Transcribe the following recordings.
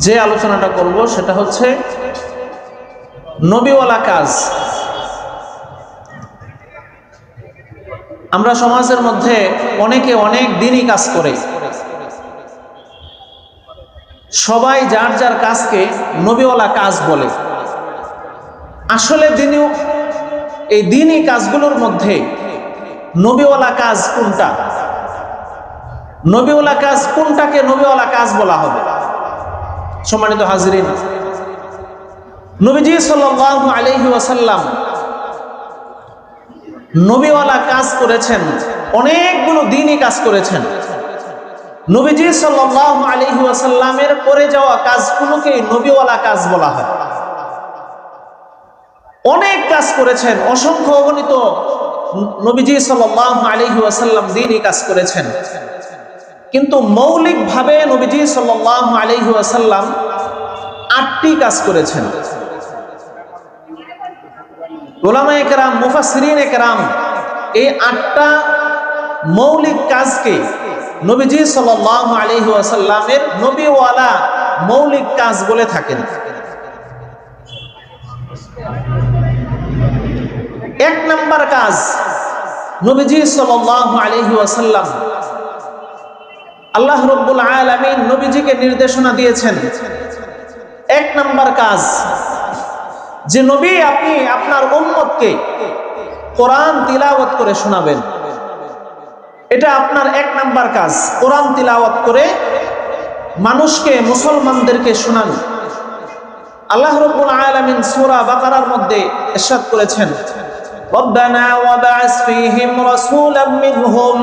যে আলোচনাটা করব সেটা হচ্ছে নবীওয়ালা কাজ। আমরা সমাজের মধ্যে অনেকে অনেক দিনই কাজ করে, সবাই যার যার কাজকে নবীওয়ালা কাজ বলে। আসলে এই দিনই কাজগুলোর মধ্যে নবীওয়ালা কাজ কোনটা, নবীওয়ালা কাজ কোনটাকে নবীওয়ালা কাজ বলা হবে? সম্মানিত হাজিরিন, নবীজি সাল্লাল্লাহু আলাইহি ওয়াসাল্লাম নবীওয়ালা কাজ করেছেন, অনেকগুলো দিনই কাজ করেছেন। নবীজি সাল্লাল্লাহু আলাইহি ওয়াসাল্লামের করে যাওয়া কাজগুলোকে নবীওয়ালা কাজ বলা হয়। অনেক কাজ করেছেন, অসংখ্য অগণিত নবীজি সাল্লাল্লাহু আলাইহি ওয়াসাল্লাম দিনই কাজ করেছেন, কিন্তু মৌলিকভাবে নবীজি সাল্লাল্লাহু আলাইহি ওয়াসাল্লাম 8টি কাজ করেছেন। উলামায়ে কেরাম, মুফাসসিরিনে কেরাম এই 8টা মৌলিক কাজকে নবীজি সাল্লাল্লাহু আলাইহি ওয়াসাল্লামের নবীওয়ালা মৌলিক কাজ বলে থাকেন। 1 নাম্বার কাজ, নবীজি সাল্লাল্লাহু আলাইহি ওয়াসাল্লাম, আল্লাহ রাব্বুল আলামিন নবীজিকে নির্দেশনা দিয়েছেন। 1 নাম্বার কাজ যে নবী আপনি আপনার উম্মতকে কোরআন তিলাওয়াত করে শোনাবেন। এটা আপনার 1 নাম্বার কাজ, কোরআন তিলাওয়াত করে মানুষকে, মুসলমানদেরকে শোনান। আল্লাহ রাব্বুল আলামিন সূরা বাকারার মধ্যে ইরশাদ করেছেন, রব্বানা ওয়াবআস ফীহিম রাসূলাম মিনহুম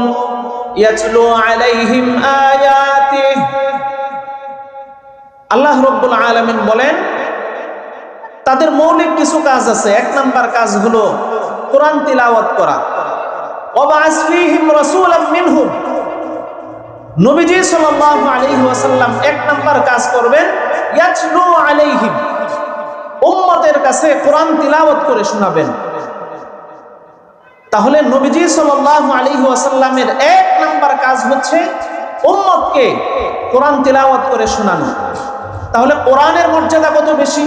ইয়াতলু আলাইহিম আয়াতিহি। আল্লাহ রাব্বুল আলামিন বলেন তাদের মৌলিক কিছু কাজ আছে। 1 নাম্বার কাজ হলো কোরআন তিলাওয়াত করা। ওয়াবআস ফীহিম রাসূলাম মিনহুম, নবীজি সাল্লাল্লাহু আলাইহি ওয়াসাল্লাম 1 নাম্বার কাজ করবেন, ইয়াতলু আলাইহিম, উম্মতের কাছে কোরআন তিলাওয়াত করে শোনাবেন। তাহলে নবীজি সাল্লাল্লাহু আলাইহি ওয়াসাল্লামের 1 নাম্বার কাজ হচ্ছে উম্মতকে কোরআন তিলাওয়াত করে শোনানো। তাহলে কোরআনের মর্যাদা কত বেশি,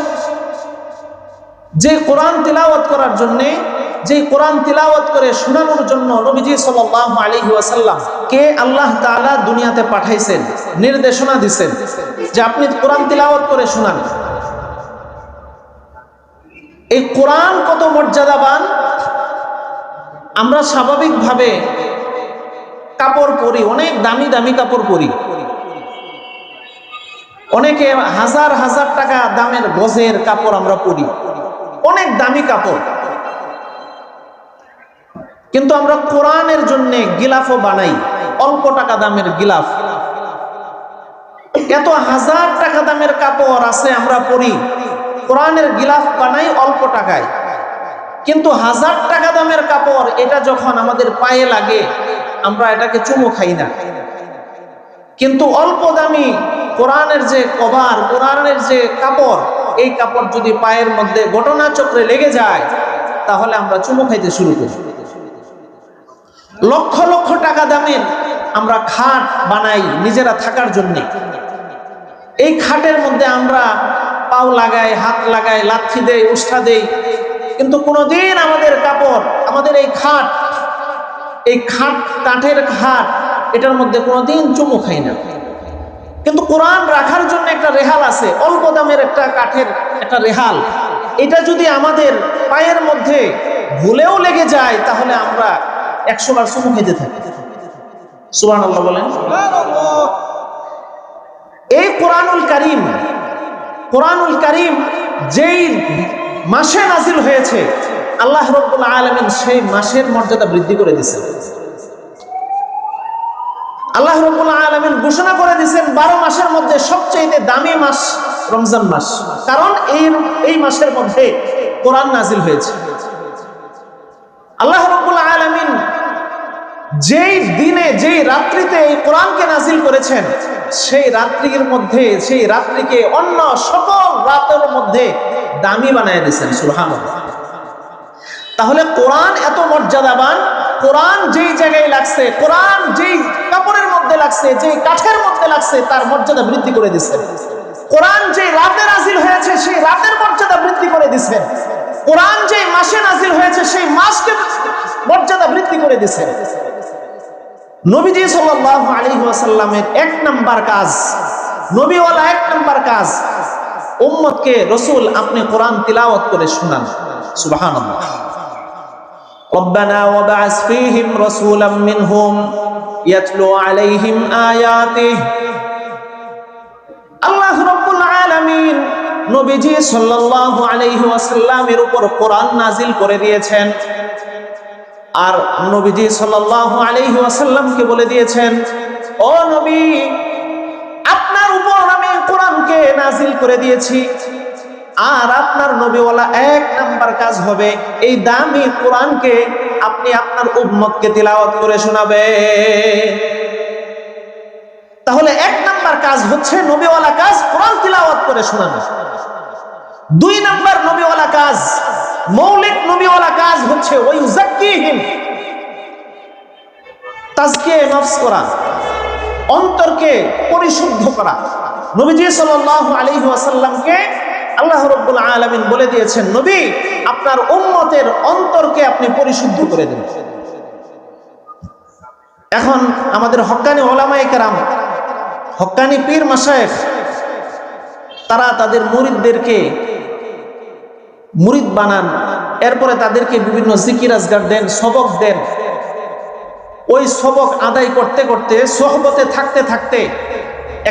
যে কোরআন তিলাওয়াত করার জন্য, যে কোরআন তিলাওয়াত করে শোনানোর জন্য নবীজি সাল্লাল্লাহু আলাইহি ওয়াসাল্লাম কে আল্লাহ তাআলা দুনিয়াতে পাঠাইছেন, নির্দেশনা দিয়েছেন যে আপনি কোরআন তিলাওয়াত করে শোনান। এই কোরআন কত মর্যাদাবান। আমরা স্বাভাবিকভাবে কাপড় পরি, অনেক দামি দামি কাপড় পরি, অনেকে হাজার হাজার টাকা দামের গজের কাপড় আমরা পরি, অনেক দামি কাপড়, কিন্তু আমরা কোরআনের জন্য গিলাফও বানাই, অল্প টাকা দামের গিলাফ। এত হাজার টাকা দামের কাপড় আছে আমরা পরি, কোরআনের গিলাফ বানাই অল্প টাকায়, কিন্তু 1000 টাকা দামের কাপড় এটা যখন আমাদের পায়ে লাগে আমরা এটাকে চুমু খাই না। কিন্তু অল্প দামি কোরআনের যে কভার, কোরআনের যে কাপড়, এই কাপড় যদি পায়ের মধ্যে ঘটনাচক্রে লেগে যায় তাহলে আমরা চুমু খাইতে শুরু করি। লক্ষ লক্ষ টাকা দামের আমরা খাট বানাই নিজেরা থাকার জন্য। এই খাটের মধ্যে আমরা পাও লাগাই, হাত লাগাই, লাথি দেই, উষ্ঠা দেই, কিন্তু কোনোদিন আমাদের কাপড়, আমাদের এই খাট কাঠের খাট, এটার মধ্যে কোনোদিন চুমু খাই না। কিন্তু কোরআন রাখার জন্য একটা রেহাল আছে, অল্প দামের একটা কাঠের একটা রেহাল, এটা যদি আমাদের পায়ের মধ্যে ভুলেও লেগে যায় তাহলে আমরা 100 বার চুমু খেতে থাকি। সুবহানাল্লাহ বলেন। এই কোরআনুল কারীম যেই মাসে নাজিল হয়েছে, আল্লাহ রাব্বুল আলামিন সেই মাসের মর্যাদা বৃদ্ধি করে দিয়েছেন। আল্লাহ রাব্বুল আলামিন ঘোষণা করে দিয়েছেন 12 মাসের মধ্যে সবচেয়ে দামি মাস রমজান মাস, কারণ এই মাসের মধ্যে কোরআন নাজিল হয়েছে। আল্লাহ রাব্বুল আলামিন যেই দিনে, যেই রাত্রিতে এই কোরআনকে নাজিল করেছেন, সেই রাত্রির মধ্যে, সেই রাত্রিকে অন্য সকল রাতের মধ্যে দামি বানায় দিয়েছেন। সুবহানাল্লাহ। তাহলে কোরআন এত মর্যাদাবান, কোরআন যেই জায়গায় লাগছে, কোরআন যেই কাপড়ের মধ্যে লাগছে, যেই কাঠের মধ্যে লাগছে, তার মর্যাদা বৃদ্ধি করে দিয়েছেন। কোরআন যে রাতে নাজিল হয়েছে সেই রাতের মর্যাদা বৃদ্ধি করে দিয়েছেন। কোরআন যে মাসে নাজিল হয়েছে সেই মাসকে মর্যাদা বৃদ্ধি করে দিয়েছেন। নবীজি সাল্লাল্লাহু আলাইহি ওয়াসাল্লামের এক নাম্বার কাজ, নবীওয়ালা এক নাম্বার কাজ, উম্মতকে রাসূল আপনি কোরআন তিলাওয়াত করে শোনান। সুবহানাল্লাহ। রব্বানা ওয়াবআস ফীহিম রাসূলাম মিনহুম ইয়াতলু আলাইহিম আয়াতিহি। আল্লাহ রাব্বুল আলামিন নবীজি সাল্লাল্লাহু আলাইহি ওয়াসাল্লামের উপর কোরআন নাজিল করে দিয়েছেন। আর নবীজি সাল্লাল্লাহু আলাইহি ওয়াসাল্লামকে বলে দিয়েছেন, ও নবী, আপনার উপর আমি কোরআনকে নাজিল করে দিয়েছি, আর আপনার নবীওয়ালা এক নাম্বার কাজ হবে এই দামি কোরআনকে আপনি আপনার উম্মতকে তিলাওয়াত করে শোনাবেন। তাহলে এক নাম্বার কাজ হচ্ছে নবীওয়ালা কাজ কোরআন তিলাওয়াত করে শোনানো। দুই নাম্বার নবীওয়ালা কাজ, মৌলিক নবীওয়ালা কাজ হচ্ছে ওই যাক্কিহিম, তাজকিয়ে নফস করা, অন্তরকে পরিশুদ্ধ করা। নবীজি সাল্লাল্লাহু আলাইহি ওয়াসাল্লামকে আল্লাহ রাব্বুল আলামিন বলে দিয়েছেন, নবী আপনার উম্মতের অন্তরকে আপনি পরিশুদ্ধ করে দিন। এখন আমাদের হক্কানি উলামায়ে কেরাম, হক্কানি পীর মাশায়েখ, তারা তাদের মুরিদদেরকে মুরিদ বানান, এরপরে তাদেরকে বিভিন্ন জিকির আজগার দেন, সবক দেন। ওই সবক আদায় করতে করতে, সোহবতে থাকতে থাকতে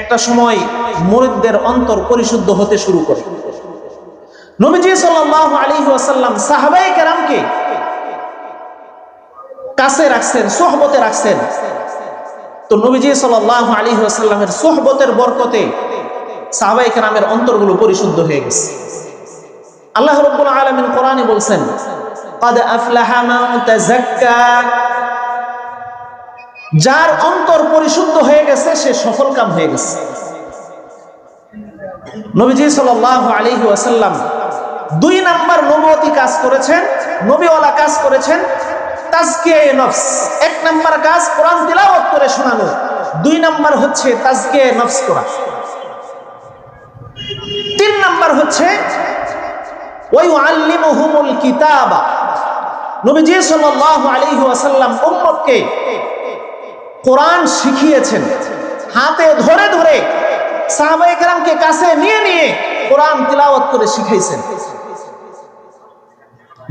একটা সময় মুরিদদের অন্তর পরিশুদ্ধ হতে শুরু করে। নবীজি সাল্লাল্লাহু আলাইহি ওয়াসাল্লাম সাহাবায়ে কেরামকে কাছে রাখছেন, সোহবতে রাখছেন। তো নবীজি সাল্লাল্লাহু আলাইহি ওয়াসাল্লামের সোহবতের বরকতে সাহাবায়ে কেরামের অন্তরগুলো পরিশুদ্ধ হয়ে গেছে। আল্লাহ রাব্বুল আলামিন কোরআনে বলছেন, ক্বাদ আফলাহা মান তাযাক্কা, যার অন্তর পরিশুদ্ধ হয়ে গেছে সে সফলকাম হয়ে গেছে। নবীজি সাল্লাল্লাহু আলাইহি ওয়াসাল্লাম দুই নাম্বার নবুয়তি কাজ করেছেন, নবীওয়ালা কাজ করেছেন, তাজকিয়ে নফস। এক নাম্বার কাজ কোরআন তিলাওয়াত করে শোনানো, দুই নাম্বার হচ্ছে তাজকিয়ে নফস করা, তিন নাম্বার হচ্ছে ওয়ায়ুআল্লিমুহুমুল কিতাবা। নবীজি সাল্লাল্লাহু আলাইহি ওয়াসাল্লাম উম্মতকে কোরআন শিখিয়েছেন, হাতে ধরে ধরে সাহাবায়ে কেরামকে কাছে নিয়ে নিয়ে কোরআন তিলাওয়াত করে শিখাইছেন।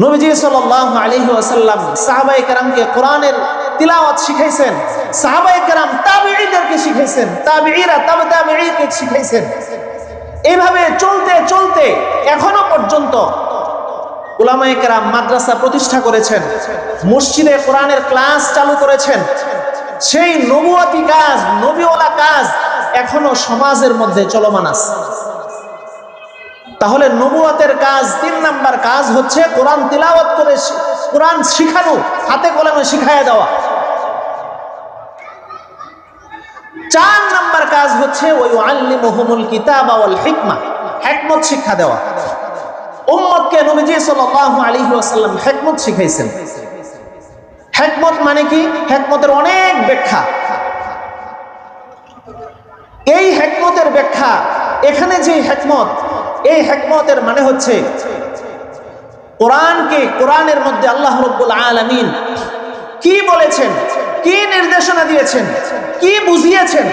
নবীজি সাল্লাল্লাহু আলাইহি ওয়াসাল্লাম সাহাবায়ে কেরামকে কোরআনের তিলাওয়াত শিখাইছেন, সাহাবায়ে কেরাম তাবিঈদেরকে শিখাইছেন, তাবিঈরা তাবে তাবিঈকে শিখাইছেন। এইভাবে চলতে চলতে এখনো পর্যন্ত উলামায়ে কেরাম মাদ্রাসা প্রতিষ্ঠা করেছেন, মসজিদে কোরআনের ক্লাস চালু করেছেন। সেই নবুয়তি কাজ, নবীওয়ালা কাজ এখনো সমাজের মধ্যে চলমান আছে। তাহলে নবুয়তের কাজ, তিন নাম্বার কাজ হচ্ছে কোরআন তিলাওয়াত করে কোরআন শিখানো, হাতে কলমে শিখাইয়া দেওয়া। চার নাম্বার কাজ হচ্ছে ওয়ায়ুআল্লিমুহুমুল কিতাবা ওয়াল হিকমা, হিকমত শিক্ষা দেওয়া। উম্মতকে নবীজি সাল্লাল্লাহু আলাইহি ওয়াসাল্লাম হিকমত শিখাইছেন। হিকমত মানে কি? হিকমতের অনেক ব্যাখ্যা। এই হিকমতের ব্যাখ্যা, এখানে যে হিকমত, এই হিকমতের মানে হচ্ছে কোরআনকে, কোরআনের মধ্যে আল্লাহ রাব্বুল আলামিন কি বলেছেন, কি নির্দেশনা দিয়েছেন, কি বুঝিয়েছেন,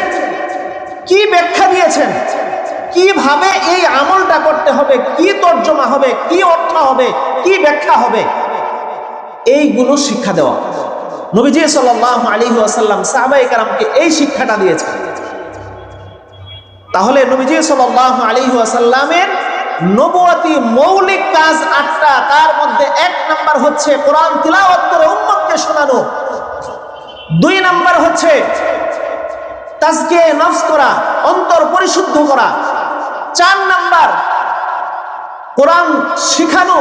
কি ব্যাখ্যা দিয়েছেন, কিভাবে এই আমলটা করতে হবে, কি তর্জমা হবে, কি অর্থ হবে, কি ব্যাখ্যা হবে, এইগুলো শিক্ষা দেওয়া। নবীজি সাল্লাল্লাহু আলাইহি ওয়াসাল্লাম সাহাবায়ে কেরামকে এই শিক্ষাটা দিয়েছেন। তাহলে নবীজি সাল্লাল্লাহু আলাইহি ওয়াসাল্লামের নবুয়তি মৌলিক কাজ 8টা, তার মধ্যে এক নাম্বার হচ্ছে কোরআন তিলাওয়াত করে উম্মতকে শোনানো, দুই নাম্বার হচ্ছে তাজকিয়ে নফস করা, অন্তর পরিশুদ্ধ করা, চার নাম্বার কোরআন শিখানো,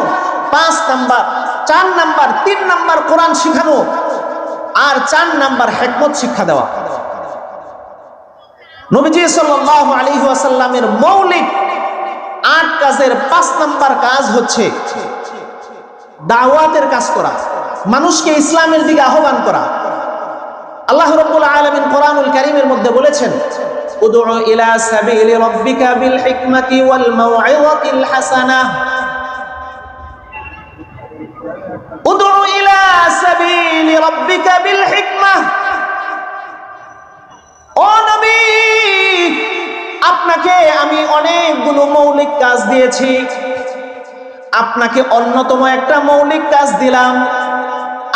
পাঁচ নাম্বার, চার নাম্বার, তিন নাম্বার কোরআন শিখানো, আর চার নাম্বার হিকমত শিক্ষা দেওয়া। নবীজি সাল্লাল্লাহু আলাইহি ওয়াসাল্লামের মৌলিক 8 কাজের 5 নাম্বার কাজ হচ্ছে দাওয়াতের কাজ করা, মানুষকে ইসলামের দিকে আহ্বান করা। আল্লাহ রাব্বুল আলামিন কোরআনুল কারীমের মধ্যে বলেছেন, উদউ ইলা সাবিলি রাব্বিকা বিল হিকমাতি ওয়াল মাউইযাতিল হাসানাহ উদউ ইলা সাবিলি রাব্বিকা বিল হিকমাহ। ও নবী, আপনাকে আমি অনেকগুলো মৌলিক কাজ দিয়েছি, আপনাকে অন্যতম একটা মৌলিক কাজ দিলাম,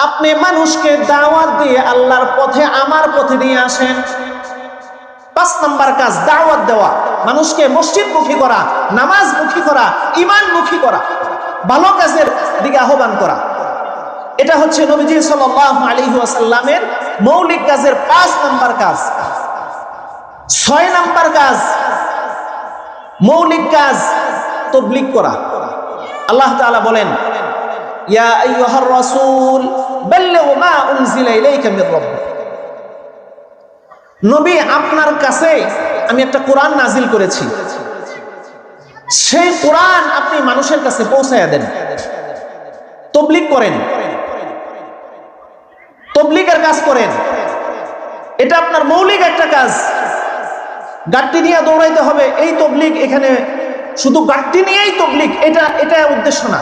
আপনি মানুষকে দাওয়াত দিয়ে আল্লাহর পথে, আমার পথে নিয়ে আসেন। 5 নাম্বার কাজ দাওয়াত দেওয়া, মানুষকে মসজিদমুখী করা, নামাজমুখী করা, ঈমানমুখী করা, ভালো কাজের দিকে আহ্বান করা। এটা হচ্ছে নবীজি সাল্লাল্লাহু আলাইহি ওয়াসাল্লামের মৌলিক কাজের 5 নাম্বার কাজ। 6 নাম্বার কাজ, মৌলিক কাজ তাবলীগ করা। আল্লাহ তাআলা বলেন, ইয়া আইয়ুহার রাসূল বাল্লিগ মা উনজিলা ইলাইকা মির রাব্বিক। নবী, আপনার কাছে আমি একটা কোরআন নাজিল করেছি, সেই কোরআন আপনি মানুষের কাছে পৌঁছায়া দেন, তাবলীগ করেন, তাবলীগের কাজ করেন। এটা আপনার মৌলিক একটা কাজ। গাড়ি নিয়ে দৌড়াইতে হবে এই তাবলীগ, এখানে শুধু গাড়ি নিয়েই তাবলীগ এটা উদ্দেশ্য না,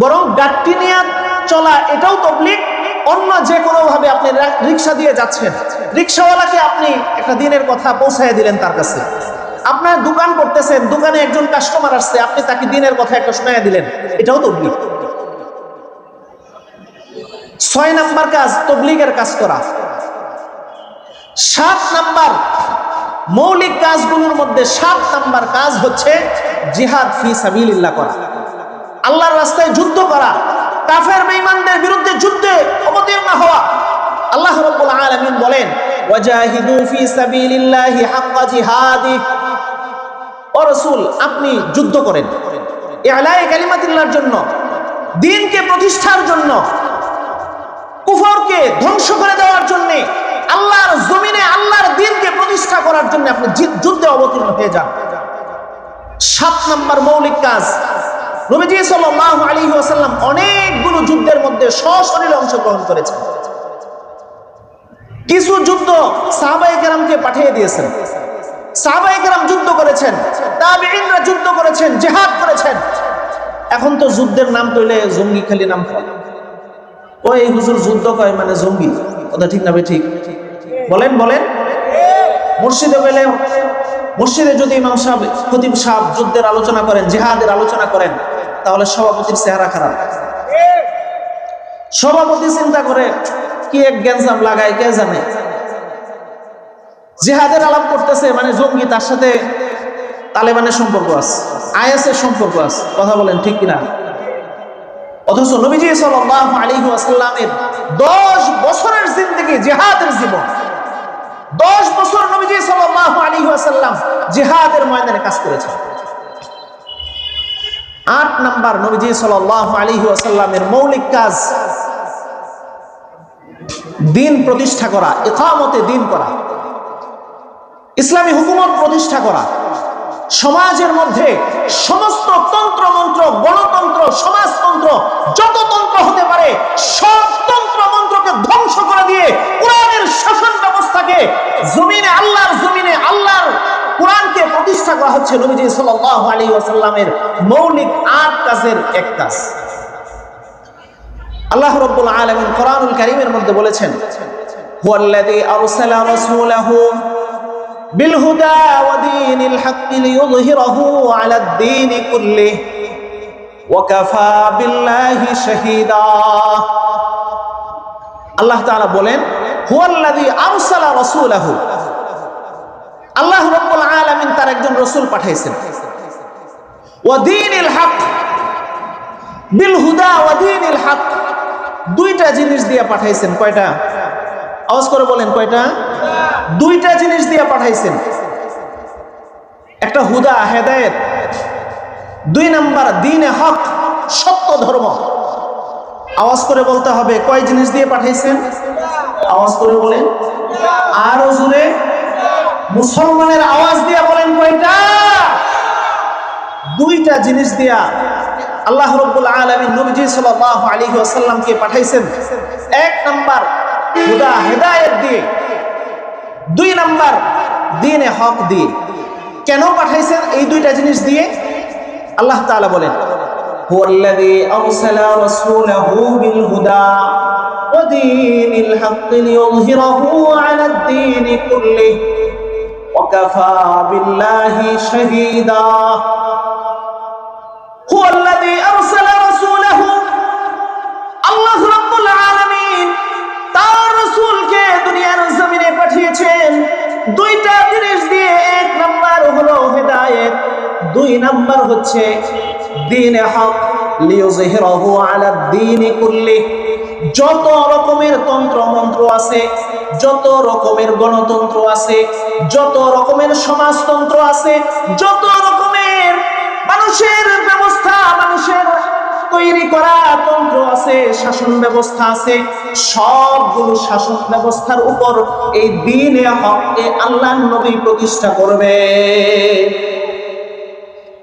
বরং গাড়ি নিয়ে চলা এটাও তাবলীগ। অন্য যে কোনো ভাবে আপনি রিকশা দিয়ে যাচ্ছেন, রিকশাওয়ালাকে আপনি একটা দিনের কথা পৌঁছায় দিলেন তার কাছে। আপনার দোকান করতেছেন, দোকানে একজন কাস্টমার আসছে, আপনি তাকে দিনের কথা একটা শোনায় দিলেন, এটাও তাবলীগ। 6 নাম্বার কাজ তাবলীগের কাজ করা। 7 নাম্বার মৌলিক কাজগুলোর মধ্যে 7 নাম্বার কাজ হচ্ছে জিহাদ ফি সাবিলিল্লাহ করা, আল্লাহর রাস্তায় যুদ্ধ করা, কাফের বেঈমানদের বিরুদ্ধে যুদ্ধে অবতীর্ণ হওয়া। আল্লাহ রাব্বুল আলামিন বলেন, ওয়াজাহিদু ফি সাবিলিল্লাহি হাক্কা জিহাদি। ও রাসূল, আপনি যুদ্ধ করেন ইলাহি কালিমাতিল্লাহর জন্য, দ্বীনকে প্রতিষ্ঠার জন্য, কুফরকে ধ্বংস করে দেওয়ার জন্য, আল্লাহর জমিনে আল্লাহর দ্বীনকে প্রতিষ্ঠা করার জন্য আপনি যুদ্ধে অবতীর্ণ হয়ে যান। 7 নাম্বার মৌলিক কাজ। নবীজি সাল্লাল্লাহু আলাইহি ওয়াসাল্লাম অনেকগুলো যুদ্ধের মধ্যে সশরীরে অংশগ্রহণ করেছেন। কিছু যুদ্ধ সাহাবায়ে কেরামকে পাঠিয়ে দিয়েছেন, সাহাবায়ে কেরাম যুদ্ধ করেছেন, তাবেঈনরা যুদ্ধ করেছেন, জিহাদ করেছেন। এখন তো যুদ্ধের নাম কইলে জঙ্গি খালি নাম হয়। ওই হুজুর যুদ্ধ কয় মানে জঙ্গি, কথা ঠিক না বে ঠিক? বলেন বলেন। মসজিদে গেলে, মসজিদে যদি ইমাম সাহেব, খতিব সাহেব যুদ্ধের আলোচনা করেন, জিহাদের আলোচনা করেন, তাহলে সভাপতির চেহারা খারাপ। সভাপতি চিন্তা করে কি এক গ্যাঞ্জাম লাগায় কে জানে। জিহাদের আলাপ করতেছে মানে জঙ্গি, তার সাথে তালেবানের সম্পর্ক আছে, আইএসের সম্পর্ক আছে, কথা বলেন ঠিক কিনা? অথচ নবীজি সাল্লাল্লাহু আলাইহি ওয়াসাল্লামের 10 বছরের জিন্দেগি জিহাদের জীবন। 10 বছর নবীজি সাল্লাল্লাহু আলাইহি ওয়াসাল্লাম জিহাদের ময়দানে কাজ করেছেন। 8 নাম্বার নবীজি সাল্লাল্লাহু আলাইহি ওয়াসাল্লামের মৌলিক কাজ দ্বীন প্রতিষ্ঠা করা, ইকামতে দ্বীন করা, ইসলামী হুকুমত প্রতিষ্ঠা করা। সমাজের মধ্যে সমস্ত তন্ত্রমন্ত্র, গণতন্ত্র, সমাজতন্ত্র, যত তন্ত্র হতে পারে সব তন্ত্রমন্ত্রকে ধ্বংস করে দিয়ে কোরআনের শাসন ব্যবস্থাকে জমিনে, আল্লাহর জমিনে আল্লাহর কোরআনকে প্রতিষ্ঠা করা হচ্ছে নবীজি সাল্লাল্লাহু আলাইহি ওয়াসাল্লামের মৌলিক 8 কাজের এক কাজ। আল্লাহ রাব্বুল আলামিন কোরআনুল কারীমের মধ্যে বলেছেন, হুয়াল্লাযী আরসালা রাসূলাহু বিল হুদা ওয়া দীনিল হাক্কি লিইয়ুযহিরাহু আলাদ দীনি কুল্লিহি ওয়া কাফা বিল্লাহি শাহীদা। আল্লাহ তাআলা বলেন, হুয়াল্লাযী আরসালা রাসূলাহু, আল্লাহ রাব্বুল আলামিন তার একজন রাসূল পাঠাইছেন, ওয়া দীনিল হক, বিল হুদা ওয়া দীনিল হক, 2টা জিনিস দিয়ে পাঠাইছেন। কয়টা? আওয়াজ করে বলেন কয়টা? 2টা জিনিস দিয়ে পাঠাইছেন। একটা হুদা, হেদায়েত, 2 নাম্বার দ্বীনে হক, সত্য ধর্ম। আওয়াজ করে বলতে হবে কয় জিনিস দিয়ে পাঠাইছেন? আওয়াজ করে বলেন, আরো জোরে মুসলমানের আওয়াজ দিয়ে বলেন কয়টা? 2টা জিনিস দিয়া আল্লাহ রাব্বুল আলামিন নবীজি সাল্লাল্লাহু আলাইহি ওয়াসাল্লামকে পাঠাইছেন। 1 নাম্বার হুদা, হেদায়েত দিয়ে, 2 নাম্বার দ্বীনে হক দিয়ে। কেন পাঠাইছেন এই দুইটা জিনিস দিয়ে? আল্লাহ তাআলা বলেন, হুয়াল্লাযী আরসালা রাসূলাহু বিল হুদা ওয়া দীনিল হাক্কি লিইয়ুযহিরাহু আলাদ দীনি কুল্লিহি ওয়া কাফা বিল্লাহি শাহীদা। হুয়াল্লাযী আরসালা রাসূলাহু, আল্লাহ রাব্বুল আলামিন তার রাসূলকে দুনিয়ার জমিনে পাঠিয়েছেন দুইটা জিনিস দিয়ে। এক নাম্বার হলো হেদায়েত, দুই নাম্বার হচ্ছে দ্বীনে হক। লিইয়ুযহিরাহু আলাদ দীনি কুল্লিহি, যত রকমের তন্ত্র মন্ত্র আছে, যত রকমের গণতন্ত্র আছে, যত রকমের সমাজতন্ত্র আছে, যত রকমের মানুষের ব্যবস্থা, মানুষের তৈরি করা তন্ত্র আছে, শাসন ব্যবস্থা আছে, সবগুলো শাসন ব্যবস্থার উপর এই দ্বীনে হককে আল্লাহর নবী প্রতিষ্ঠা করবে।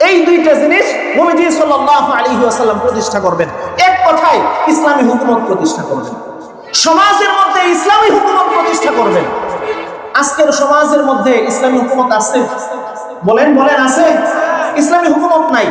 এই দুইটা জিনিস নবীজি সাল্লাল্লাহু আলাইহি ওয়াসাল্লাম প্রতিষ্ঠা করবেন। এক কথায় ইসলামী হুকুমত প্রতিষ্ঠা করবেন, সমাজের মধ্যে ইসলামী হুকুমত প্রতিষ্ঠা করবেন। আজকের সমাজের মধ্যে ইসলামী হুকুমত আছে? বলেন বলেন, আছে? ইসলামী হুকুমত নাই।